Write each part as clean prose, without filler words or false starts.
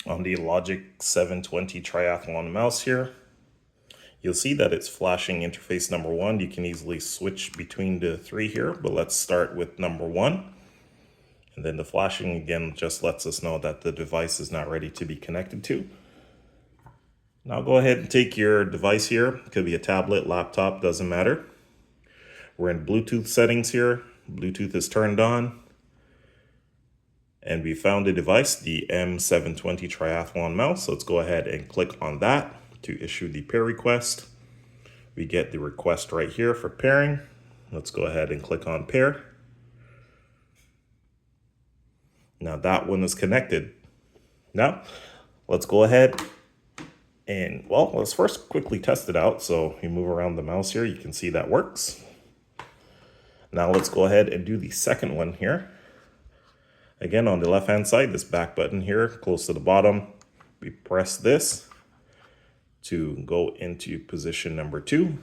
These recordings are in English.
On the Logitech 720 Triathlon mouse here, you'll see that it's flashing interface number 1. You can easily switch between the 3 here, but let's start with number 1. And then the flashing again just lets us know that the device is not ready to be connected to. Now go ahead and take your device here. It could be a tablet, laptop, doesn't matter. We're in Bluetooth settings here. Bluetooth is turned on. And we found the device, the M720 Triathlon mouse. Let's go ahead and click on that to issue the pair request. We get the request right here for pairing. Let's go ahead and click on pair. Now that one is connected. Now let's go ahead and, well, let's first quickly test it out. So you move around the mouse here, you can see that works. Now let's go ahead and do the second one here. Again, on the left hand side, this back button here, close to the bottom, we press this to go into position number 2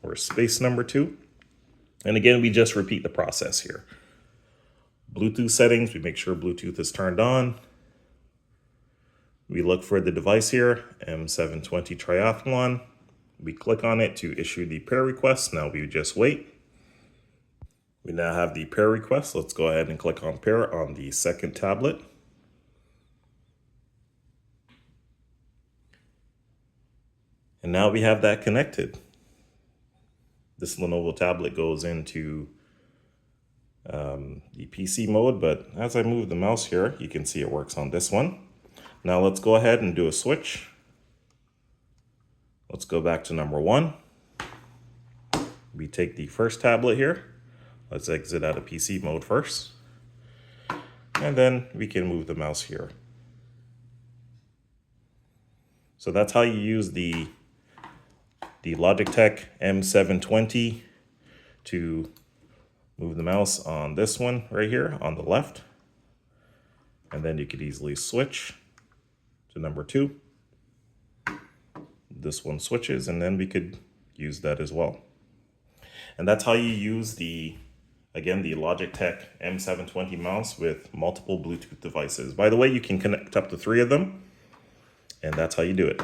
or space number 2. And again, we just repeat the process here. Bluetooth settings, we make sure Bluetooth is turned on. We look for the device here, M720 Triathlon. We click on it to issue the pair request. Now we just wait. We now have the pair request. Let's go ahead and click on pair on the second tablet. And now we have that connected. This Lenovo tablet goes into the PC mode, but as I move the mouse here, you can see it works on this one. Now let's go ahead and do a switch. Let's go back to number 1. We take the first tablet here. Let's exit out of PC mode first. And then we can move the mouse here. So that's how you use the Logitech M720 to move the mouse on this one right here on the left. And then you could easily switch to number 2. This one switches, and then we could use that as well. And that's how you use the Logitech M720 mouse with multiple Bluetooth devices. By the way, you can connect up to 3 of them, and that's how you do it.